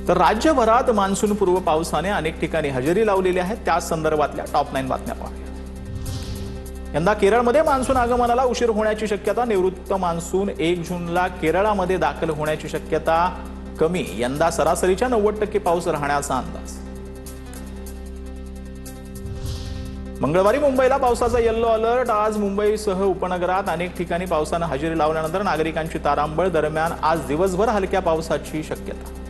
तर राज्यभरात मान्सूनपूर्व पावसाने अनेक ठिकाणी हजेरी लावलेली आहे। त्या संदर्भातल्या टॉप 9 बातम्या पाहूया। यंदा केरळमध्ये मान्सून आगमनाला उशीर होण्याची शक्यता। निवृत्त मान्सून 1 जूनला केरळामध्ये दाखल होण्याची शक्यता कमी। यंदा सरासरीच्या 90% पाऊस राहण्याचा अंदाज। मंगळवारी मुंबईला पावसाचा येलो अलर्ट। आज मुंबईसह उपनगरात अनेक ठिकाणी पावसाने हजेरी लावल्यानंतर नागरिकांची तारांबळ। दरम्यान आज दिवसभर हलक्या पावसाची शक्यता।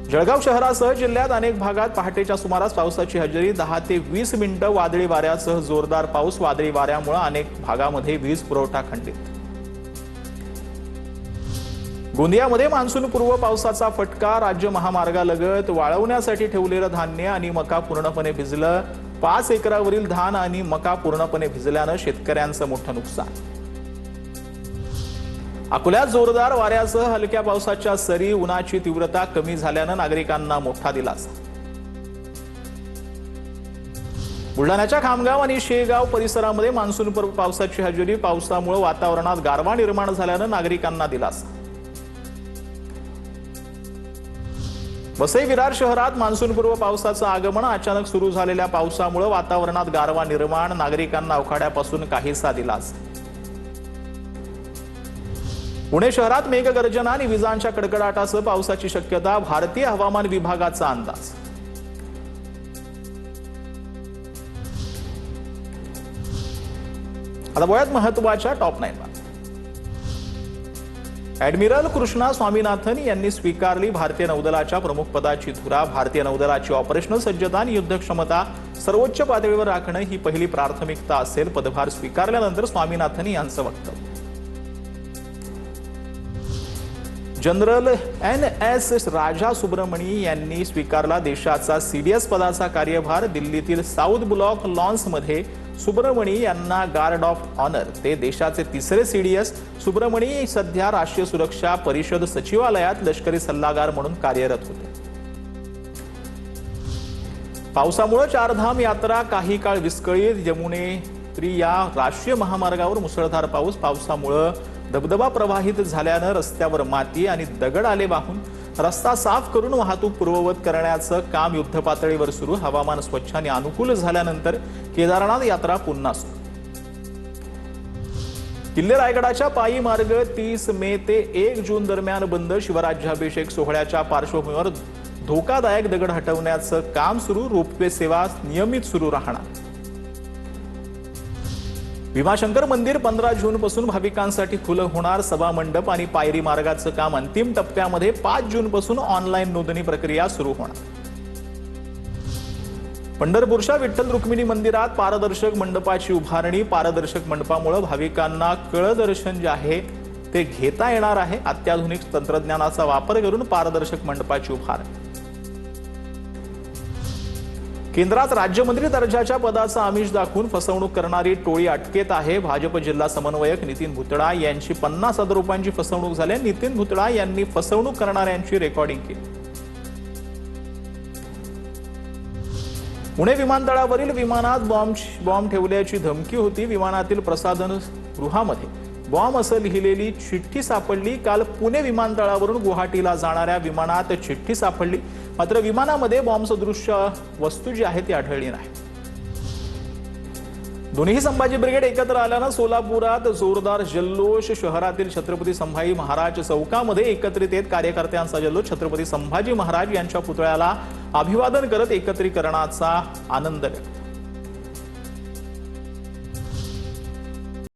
जळगाव शहरासह जिल्ह्यात अनेक भागात पहाटेच्या सुमारास पावसाची हजेरी। 10 ते 20 मिनिटे वादळी वाऱ्यासह जोरदार पाऊस। वादळी वाऱ्यामुळे अनेक भागामध्ये वीज पुरवठा खंडित। गोंदियामध्ये मान्सूनपूर्व पावसाचा फटका। राज्य महामार्गालगत वाळवण्यासाठी ठेवलेलं धान्य आणि मका पूर्णपणे भिजलं। 5 एकरावरील धान आणि मका पूर्णपणे भिजल्यानं शेतकऱ्यांचं मोठं नुकसान। अकोल्यात जोरदार वाऱ्यासह हलक्या पावसाच्या सरी। उन्हाची तीव्रता कमी झाल्यानं नागरिकांना मोठा दिलासा। बुलढाण्याच्या खामगाव आणि शेगाव परिसरामध्ये मान्सूनपूर्व पावसाची हजेरी। पावसामुळे वातावरणात गारवा निर्माण झाल्यानं नागरिकांना दिलासा। वसई विरार शहरात मान्सूनपूर्व पावसाचं आगमन। अचानक सुरू झालेल्या पावसामुळे वातावरणात गारवा निर्माण। नागरिकांना उकाड्यापासून काहीसा दिलासा। पुणे शहरात मेघगर्जना आणि विजांच्या कडकडाटासह पावसाची शक्यता। भारतीय हवामान विभागाचा अंदाज। आता बघूयात महत्त्वाच्या टॉप 9 बातम्या। ॲडमिरल कृष्णा स्वामीनाथन यांनी स्वीकारली भारतीय नौदलाच्या प्रमुख पदाची धुरा। भारतीय नौदलाची ऑपरेशनल सज्जता आणि युद्धक्षमता सर्वोच्च पातळीवर राखणं ही पहिली प्राथमिकता असेल। पदभार स्वीकारल्यानंतर स्वामीनाथन यांचं वक्तव्य। जनरल NS राजा सुब्रमणी यांनी स्वीकारला देशाचा CDS पदाचा कार्यभार। दिल्लीतील साऊथ ब्लॉक लॉन्समध्ये सुब्रमणी यांना गार्ड ऑफ ऑनर। ते देशाचे 3रे CDS। सुब्रमणी सध्या राष्ट्रीय सुरक्षा परिषद सचिवालयात लष्करी सल्लागार म्हणून कार्यरत होते। पावसामुळे चारधाम यात्रा काही काळ विस्कळीत। यमुनेत्री या राष्ट्रीय महामार्गावर मुसळधार पाऊस। पावसामुळे धबधबा प्रवाहित झाल्यानं रस्त्यावर माती आणि दगड आले वाहून। रस्ता साफ करून वाहतूक पूर्ववत करण्याचं काम युद्धपातळीवर सुरू। हवामान स्वच्छ आणि अनुकूल झाल्यानंतर केदारनाथ यात्रा पुन्हा सुरू। किल्ले रायगडाच्या पायी मार्ग 30 मे ते 1 जून दरम्यान बंद। शिवराज्याभिषेक सोहळ्याच्या पार्श्वभूमीवर धोकादायक दगड हटवण्याचं काम सुरू। रोपवे सेवा नियमित सुरू राहणार। भीमाशंकर मंदिर 15 जूनपासून भाविकांसाठी खुलं होणार। सभा मंडप आणि पायरी मार्गाचं काम अंतिम टप्प्यामध्ये। 5 जूनपासून ऑनलाईन नोंदणी प्रक्रिया सुरू होणार। पंढरपूरच्या विठ्ठल रुक्मिणी मंदिरात पारदर्शक मंडपाची उभारणी। पारदर्शक मंडपामुळे भाविकांना कळदर्शन जे आहे ते घेता येणार आहे। अत्याधुनिक तंत्रज्ञानाचा वापर करून पारदर्शक मंडपाची उभारणी। केंद्रात राज्यमंत्री दर्जाच्या पदाचा आमिष दाखवून फसवणूक करणारी टोळी अटकेत आहे। भाजप जिल्हा समन्वयक नितीन भुतळा यांची 50,000 रुपयांची फसवणूक झाली। नितीन भुतळा यांनी फसवणूक करणाऱ्यांची रेकॉर्डिंग केली। पुणे विमानतळावरील विमानात बॉम्ब ठेवल्याची धमकी होती। विमानातील प्रसाधन गृहामध्ये बॉम्ब असं लिहिलेली चिठ्ठी सापडली। काल पुणे विमानतळावरून गुवाहाटीला जाणाऱ्या विमानात चिठ्ठी सापडली। मात्र विमानामध्ये बॉम्ब सदृश वस्तू जी आहे ती आढळली नाही। दोन्ही संभाजी ब्रिगेड एकत्र आल्यानं सोलापुरात जोरदार जल्लोष। शहरातील छत्रपती संभाजी महाराज चौकामध्ये एकत्रित येत कार्यकर्त्यांचा जल्लोष। छत्रपती संभाजी महाराज यांच्या पुतळ्याला अभिवादन करत एकत्रीकरणाचा आनंद व्यक्त।